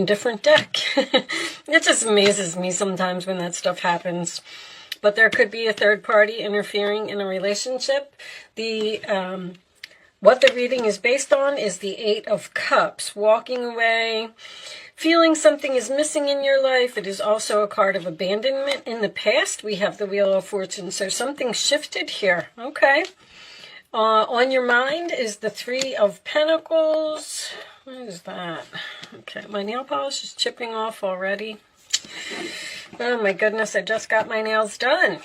different deck. It just amazes me sometimes when that stuff happens. But there could be a third party interfering in a relationship. What the reading is based on is the Eight of Cups. Walking away, feeling something is missing in your life. It is also a card of abandonment. In the past, we have the Wheel of Fortune. So something shifted here. Okay. On your mind is the Three of Pentacles. What is that? Okay, my nail polish is chipping off already. Oh my goodness, I just got my nails done.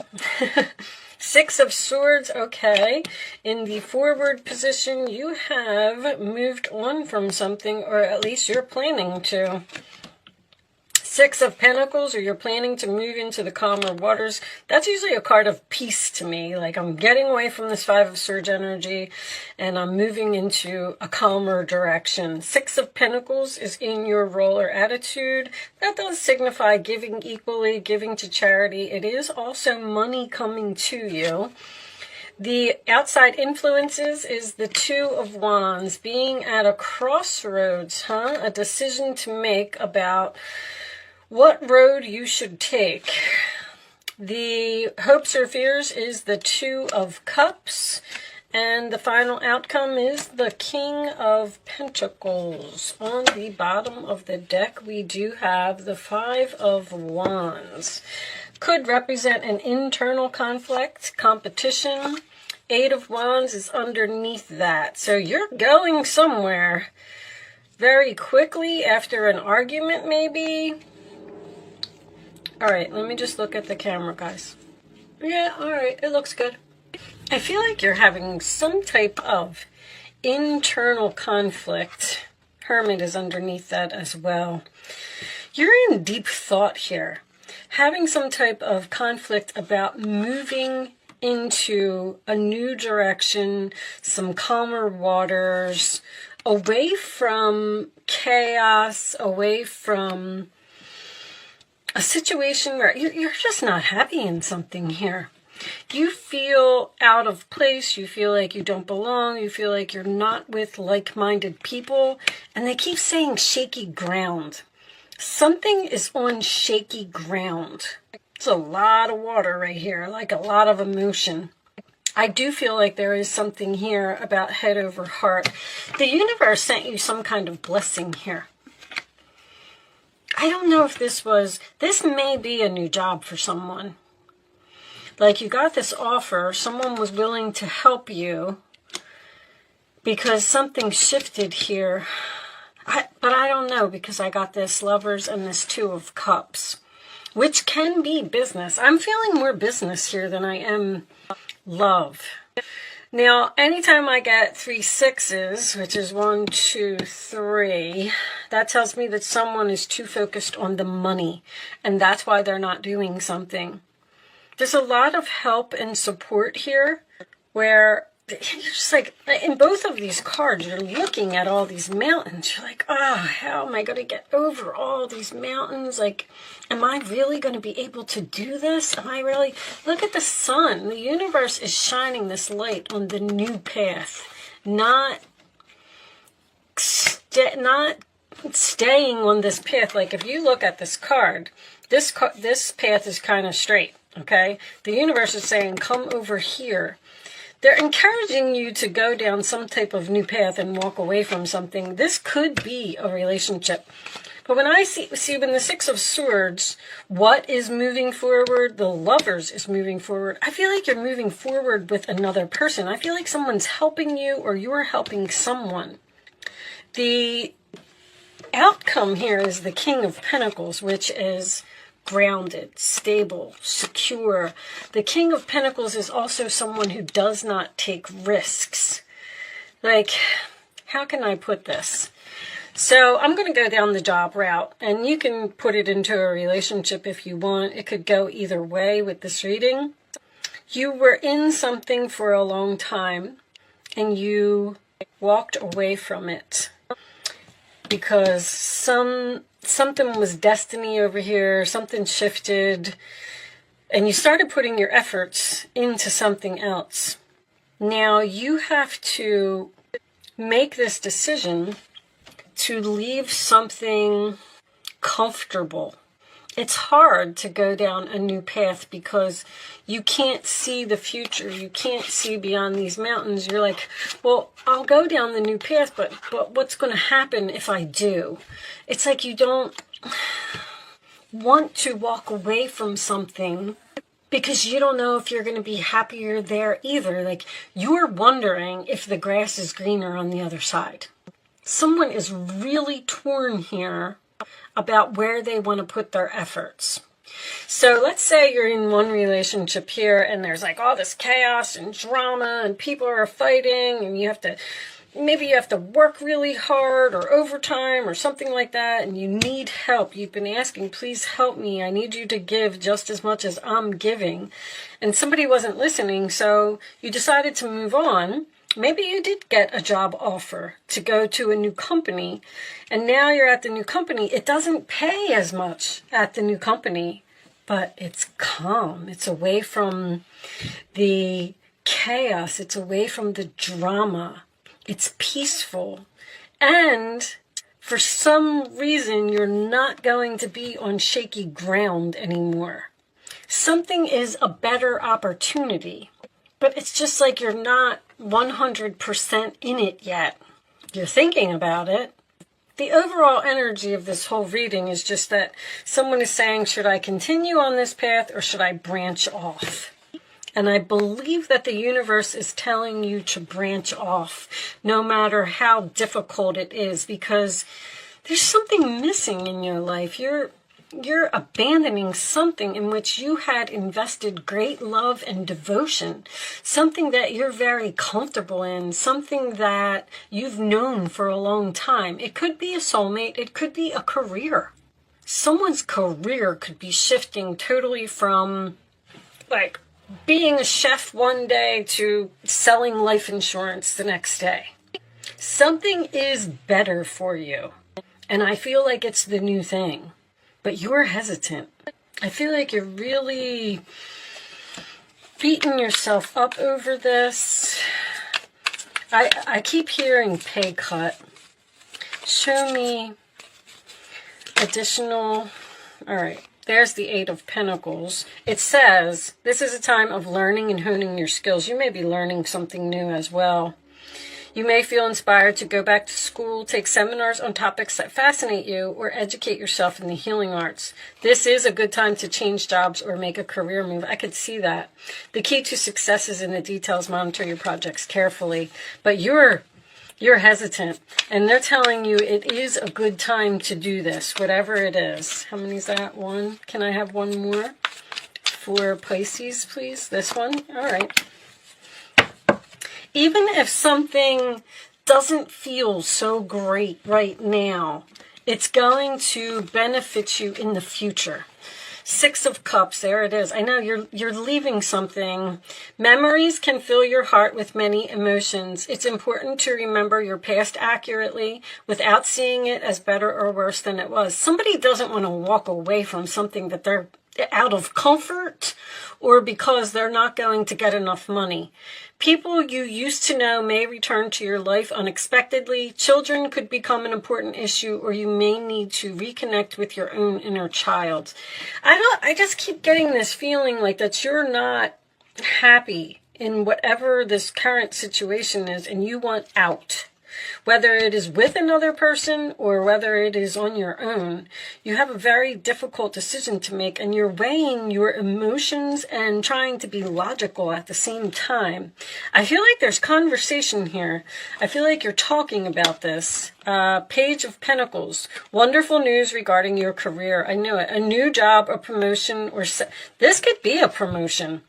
Six of Swords, okay. In the forward position, you have moved on from something, or at least you're planning to. Six of Pentacles, or you're planning to move into the calmer waters. That's usually a card of peace to me. Like, I'm getting away from this Five of Swords energy, and I'm moving into a calmer direction. Six of Pentacles is in your role or attitude. That does signify giving equally, giving to charity. It is also money coming to you. The outside influences is the Two of Wands. Being at a crossroads, a decision to make about what road you should take. The hopes or fears is the Two of Cups. And the final outcome is the King of Pentacles. On the bottom of the deck, we do have the Five of Wands. Could represent an internal conflict, competition. Eight of Wands is underneath that. So you're going somewhere very quickly after an argument, maybe. All right, let me just look at the camera, guys. Yeah, all right, it looks good. I feel like you're having some type of internal conflict. Hermit is underneath that as well. You're in deep thought here. Having some type of conflict about moving into a new direction, some calmer waters, away from chaos, away from a situation where you're just not happy in something here. You feel out of place. You feel like you don't belong. You feel like you're not with like-minded people. And they keep saying shaky ground. Something is on shaky ground. It's a lot of water right here, like a lot of emotion. I do feel like there is something here about head over heart. The universe sent you some kind of blessing here. I don't know if this may be a new job for someone. Like, you got this offer, someone was willing to help you because something shifted here. But I don't know, because I got this Lovers and this Two of Cups, which can be business. I'm feeling more business here than I am love. Now, anytime I get 3 6s, which is 1, 2, 3, that tells me that someone is too focused on the money, and that's why they're not doing something. There's a lot of help and support here, where you're just like, in both of these cards, you're looking at all these mountains. You're like, how am I going to get over all these mountains? Like, am I really going to be able to do this? Am I really? Look at the sun. The universe is shining this light on the new path, not staying on this path. Like, if you look at this card, this path is kind of straight, okay? The universe is saying, come over here. They're encouraging you to go down some type of new path and walk away from something. This could be a relationship. But when I see when the Six of Swords, what is moving forward? The Lovers is moving forward. I feel like you're moving forward with another person. I feel like someone's helping you, or you're helping someone. The outcome here is the King of Pentacles, which is grounded, stable, secure. The King of Pentacles is also someone who does not take risks. Like, how can I put this? So I'm going to go down the job route, and you can put it into a relationship if you want. It could go either way with this reading. You were in something for a long time, and you walked away from it because something was destiny over here, something shifted, and you started putting your efforts into something else. Now you have to make this decision to leave something comfortable. It's hard to go down a new path because you can't see the future. You can't see beyond these mountains. You're like, well, I'll go down the new path, but what's going to happen if I do? It's like you don't want to walk away from something because you don't know if you're going to be happier there either. Like, you're wondering if the grass is greener on the other side. Someone is really torn here about where they want to put their efforts. So let's say you're in one relationship here and there's like all this chaos and drama and people are fighting and maybe you have to work really hard or overtime or something like that, and you need help. You've been asking, please help me. I need you to give just as much as I'm giving. And somebody wasn't listening, so you decided to move on. Maybe you did get a job offer to go to a new company, and now you're at the new company. It doesn't pay as much at the new company, but it's calm. It's away from the chaos. It's away from the drama. It's peaceful. And for some reason, you're not going to be on shaky ground anymore. Something is a better opportunity, but it's just like you're not 100% in it yet. You're thinking about it. The overall energy of this whole reading is just that someone is saying, should I continue on this path or should I branch off? And I believe that the universe is telling you to branch off, no matter how difficult it is, because there's something missing in your life. You're abandoning something in which you had invested great love and devotion, something that you're very comfortable in, something that you've known for a long time. It could be a soulmate. It could be a career. Someone's career could be shifting totally from, like, being a chef one day to selling life insurance the next day. Something is better for you. And I feel like it's the new thing. But you're hesitant. I feel like you're really beating yourself up over this. I keep hearing pay cut. Show me additional. All right. There's the Eight of Pentacles. It says, this is a time of learning and honing your skills. You may be learning something new as well. You may feel inspired to go back to school, take seminars on topics that fascinate you, or educate yourself in the healing arts. This is a good time to change jobs or make a career move. I could see that. The key to success is in the details. Monitor your projects carefully. But you're hesitant, and they're telling you it is a good time to do this, whatever it is. How many is that? One. Can I have one more for Pisces, please? This one? All right. Even if something doesn't feel so great right now, it's going to benefit you in the future. Six of Cups, there it is. I know you're leaving something. Memories can fill your heart with many emotions. It's important to remember your past accurately without seeing it as better or worse than it was. Somebody doesn't want to walk away from something that they're out of comfort or because they're not going to get enough money. People you used to know may return to your life unexpectedly. Children could become an important issue, or you may need to reconnect with your own inner child. I just keep getting this feeling like that you're not happy in whatever this current situation is, and you want out. Whether it is with another person or whether it is on your own, you have a very difficult decision to make, and you're weighing your emotions and trying to be logical at the same time. I feel like there's conversation here. I feel like you're talking about this. Page of Pentacles. Wonderful news regarding your career. I knew it. A new job, a promotion, or this could be a promotion.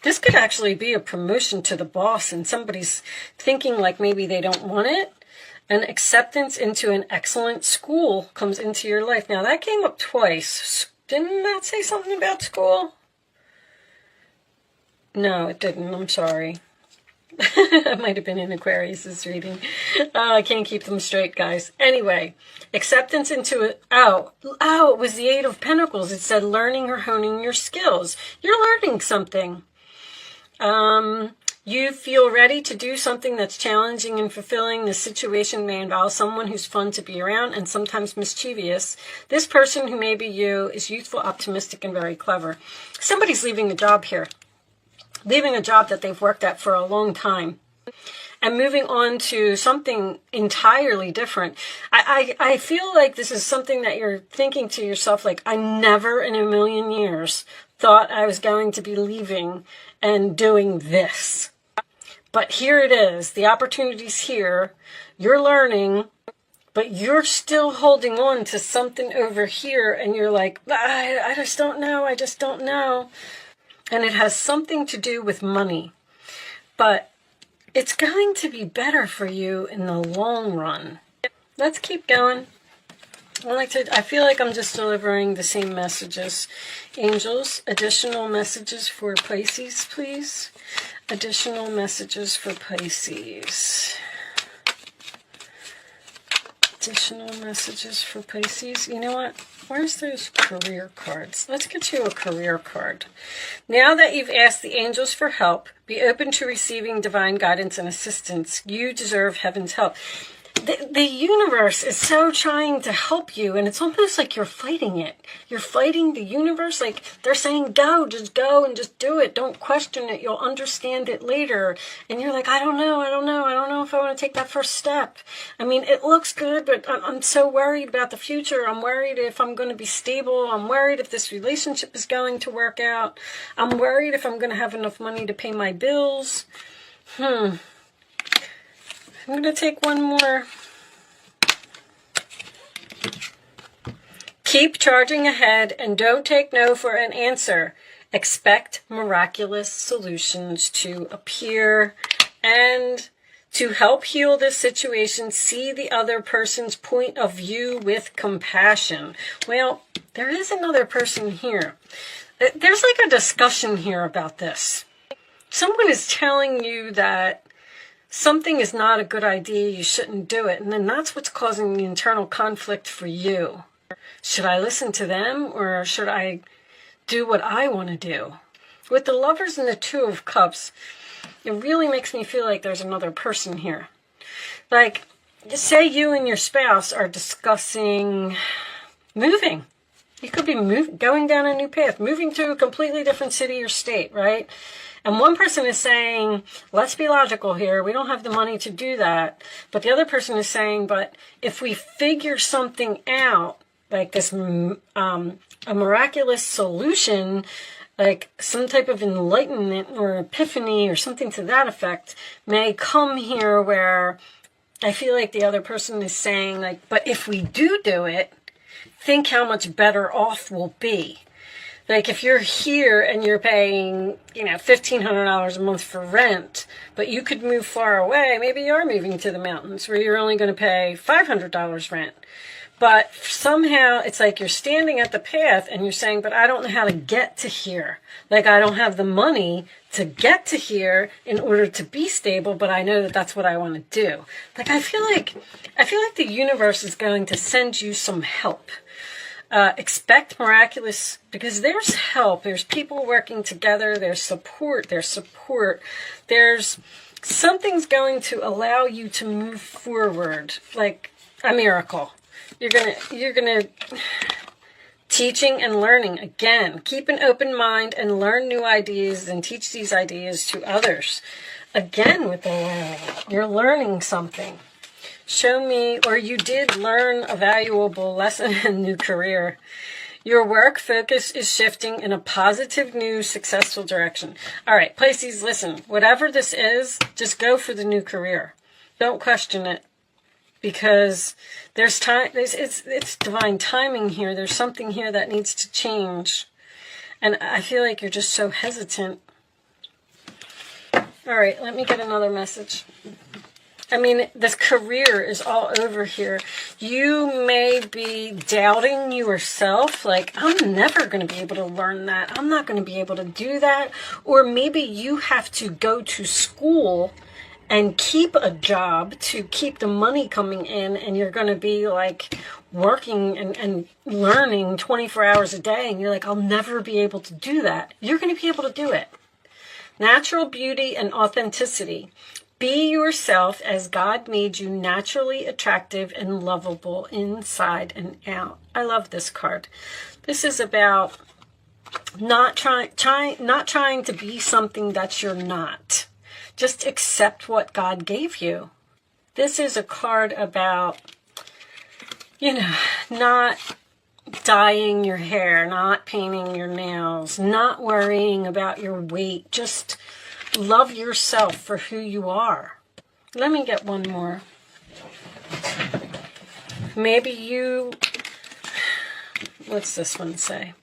This could actually be a promotion to the boss, and somebody's thinking like maybe they don't want it. An acceptance into an excellent school comes into your life. Now, that came up twice. Didn't that say something about school? No, it didn't. I'm sorry. That might have been in Aquarius's reading. I can't keep them straight, guys. Anyway, acceptance into it. Oh, it was the Eight of Pentacles. It said learning or honing your skills. You're learning something. You feel ready to do something that's challenging and fulfilling. The situation may involve someone who's fun to be around and sometimes mischievous. This person, who may be you, is youthful, optimistic, and very clever. Somebody's leaving a job here. Leaving a job that they've worked at for a long time. And moving on to something entirely different. I feel like this is something that you're thinking to yourself, like, I never in a million years thought I was going to be leaving and doing this. But here it is. The opportunity's here. You're learning, but you're still holding on to something over here, and you're like, I just don't know. I just don't know. And it has something to do with money. But it's going to be better for you in the long run. Let's keep going. I feel like I'm just delivering the same messages. Angels, additional messages for Pisces, please. Additional messages for Pisces. Additional messages for Pisces. You know what? Where's those career cards? Let's get you a career card. Now that you've asked the angels for help, be open to receiving divine guidance and assistance. You deserve heaven's help. The universe is so trying to help you, and it's almost like you're fighting it. You're fighting the universe. Like, they're saying, go and just do it. Don't question it. You'll understand it later. And you're like, I don't know if I want to take that first step. I mean, it looks good, but I'm so worried about the future. I'm worried if I'm going to be stable. I'm worried if this relationship is going to work out. I'm worried if I'm going to have enough money to pay my bills. I'm going to take one more. Keep charging ahead and don't take no for an answer. Expect miraculous solutions to appear, and to help heal this situation, see the other person's point of view with compassion. Well, there is another person here. There's like a discussion here about this. Someone is telling you that something is not a good idea, you shouldn't do it. And then that's what's causing the internal conflict for you. Should I listen to them, or should I do what I want to do? With the Lovers and the Two of Cups, it really makes me feel like there's another person here. Like, say you and your spouse are discussing moving. You could be going down a new path, moving to a completely different city or state, right? And one person is saying, let's be logical here. We don't have the money to do that. But the other person is saying, but if we figure something out, like this, a miraculous solution, like some type of enlightenment or epiphany or something to that effect, may come here, where I feel like the other person is saying, like, but if we do it, think how much better off we'll be. Like, if you're here and you're paying, $1,500 a month for rent, but you could move far away, maybe you're moving to the mountains where you're only going to pay $500 rent. But somehow it's like you're standing at the path and you're saying, but I don't know how to get to here. Like, I don't have the money to get to here in order to be stable, but I know that that's what I want to do. Like, I feel like the universe is going to send you some help. Expect miraculous, because there's help. There's people working together. There's support. There's something's going to allow you to move forward, like a miracle. You're gonna teaching and learning. Again, keep an open mind and learn new ideas and teach these ideas to others. Again, with the learning, you're learning something. Show me, or you did learn a valuable lesson in a new career. Your work focus is shifting in a positive, new, successful direction. All right, Pisces, listen, whatever this is, just go for the new career. Don't question it, because there's time. It's divine timing here. There's something here that needs to change. And I feel like you're just so hesitant. All right, let me get another message. I mean, this career is all over here. You may be doubting yourself, like, I'm never going to be able to learn that. I'm not going to be able to do that. Or maybe you have to go to school and keep a job to keep the money coming in, and you're going to be like working and learning 24 hours a day, and you're like, I'll never be able to do that. You're going to be able to do it. Natural beauty and authenticity. Be yourself as God made you, naturally attractive and lovable inside and out. I love this card. This is about not trying to be something that you're not. Just accept what God gave you. This is a card about, not dyeing your hair, not painting your nails, not worrying about your weight. Just love yourself for who you are. Let me get one more. What's this one say?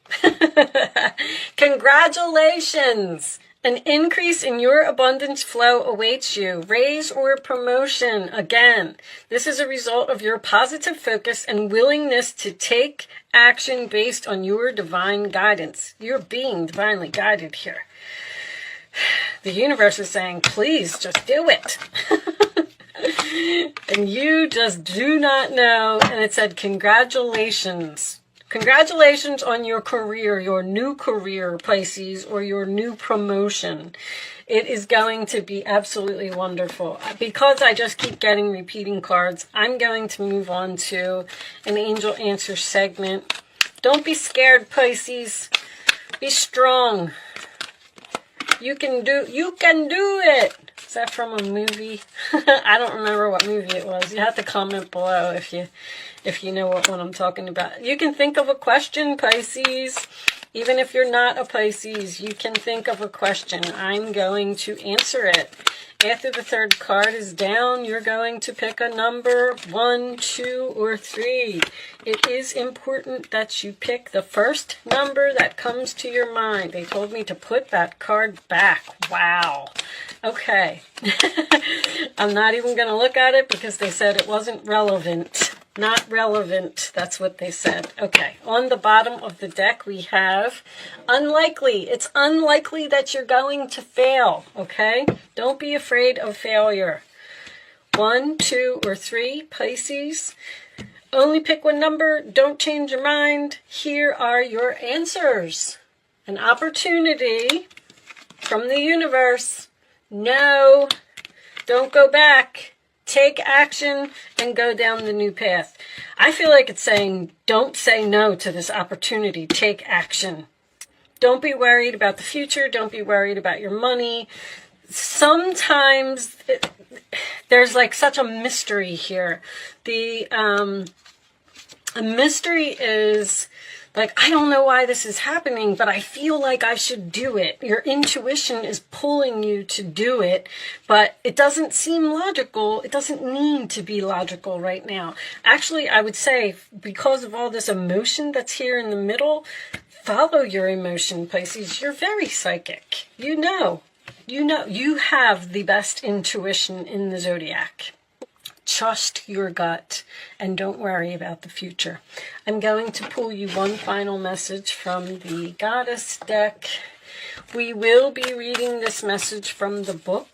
Congratulations! An increase in your abundance flow awaits you. Raise or promotion. Again, this is a result of your positive focus and willingness to take action based on your divine guidance. You're being divinely guided here. The universe is saying, please just do it. And you just do not know. And it said, congratulations. Congratulations on your career, your new career, Pisces, or your new promotion. It is going to be absolutely wonderful. Because I just keep getting repeating cards, I'm going to move on to an angel answer segment. Don't be scared, Pisces. Be strong. You can do it. Is that from a movie? I don't remember what movie it was. You have to comment below if you know what one I'm talking about. You can think of a question, Pisces. Even if you're not a Pisces, you can think of a question. I'm going to answer it. After the third card is down, you're going to pick a number 1, 2, or 3. It is important that you pick the first number that comes to your mind. They told me to put that card back. Wow. Okay. I'm not even going to look at it because they said it wasn't relevant. Not relevant. That's what they said. Okay. On the bottom of the deck, we have unlikely. It's unlikely that you're going to fail. Okay. Don't be afraid of failure. 1, 2, or 3, Pisces. Only pick one number. Don't change your mind. Here are your answers. An opportunity from the universe. No. Don't go back. Take action and go down the new path. I feel like it's saying, don't say no to this opportunity. Take action. Don't be worried about the future. Don't be worried about your money. Sometimes there's like such a mystery here. A mystery is like, I don't know why this is happening, but I feel like I should do it. Your intuition is pulling you to do it, but it doesn't seem logical. It doesn't need to be logical right now. Actually, I would say because of all this emotion that's here in the middle, follow your emotion, Pisces. You're very psychic. You have the best intuition in the zodiac. Trust your gut and don't worry about the future. I'm going to pull you one final message from the Goddess deck. We will be reading this message from the book.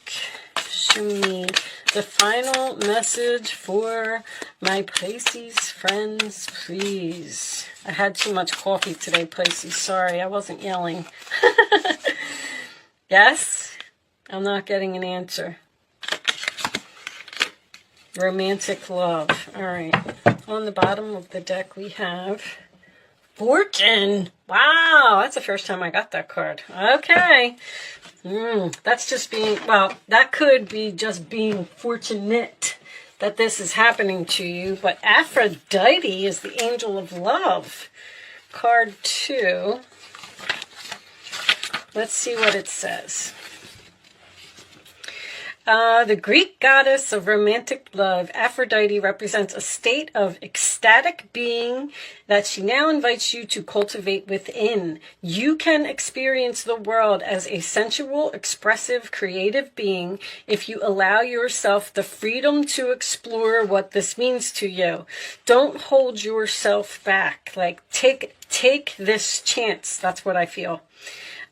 Show me the final message for my Pisces friends, please. I had too much coffee today, Pisces. Sorry, I wasn't yelling. Yes? I'm not getting an answer. Romantic love. All right. On the bottom of the deck, we have Fortune. Wow. That's the first time I got that card. Okay. That's just that could be just being fortunate that this is happening to you. But Aphrodite is the angel of love. Card 2. Let's see what it says. The Greek goddess of romantic love, Aphrodite, represents a state of ecstatic being that she now invites you to cultivate within. You can experience the world as a sensual, expressive, creative being if you allow yourself the freedom to explore what this means to you. Don't hold yourself back. Like, take this chance. That's what I feel.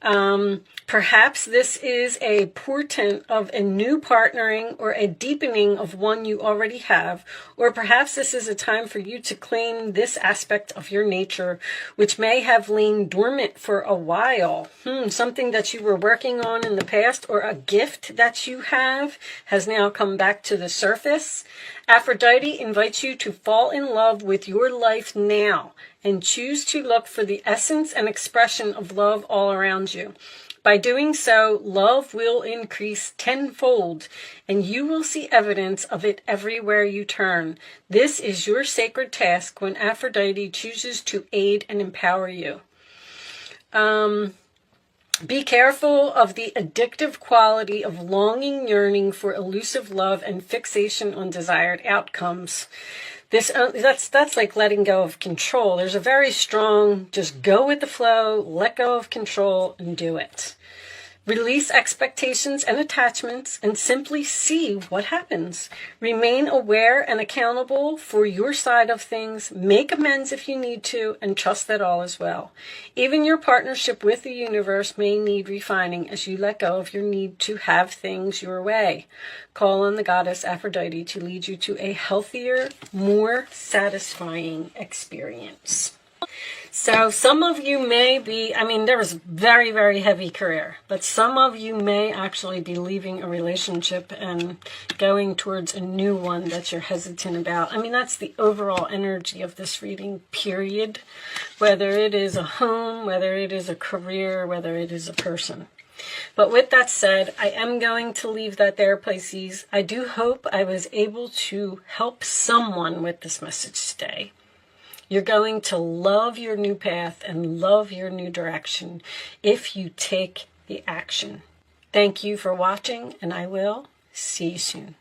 Perhaps this is a portent of a new partnering or a deepening of one you already have, or perhaps this is a time for you to claim this aspect of your nature, which may have lain dormant for a while. Something that you were working on in the past, or a gift that you have has now come back to the surface. Aphrodite invites you to fall in love with your life now and choose to look for the essence and expression of love all around you. By doing so, love will increase tenfold, and you will see evidence of it everywhere you turn. This is your sacred task when Aphrodite chooses to aid and empower you. Be careful of the addictive quality of longing, yearning for elusive love and fixation on desired outcomes. That's like letting go of control. There's a very strong, just go with the flow, let go of control, and do it. Release expectations and attachments and simply see what happens. Remain aware and accountable for your side of things. Make amends if you need to, and trust that all is well. Even your partnership with the universe may need refining as you let go of your need to have things your way. Call on the goddess Aphrodite to lead you to a healthier, more satisfying experience. So some of you may be, there was very, very heavy career, but some of you may actually be leaving a relationship and going towards a new one that you're hesitant about. That's the overall energy of this reading, period. Whether it is a home, whether it is a career, whether it is a person. But with that said, I am going to leave that there, Pisces. I do hope I was able to help someone with this message today. You're going to love your new path and love your new direction if you take the action. Thank you for watching, and I will see you soon.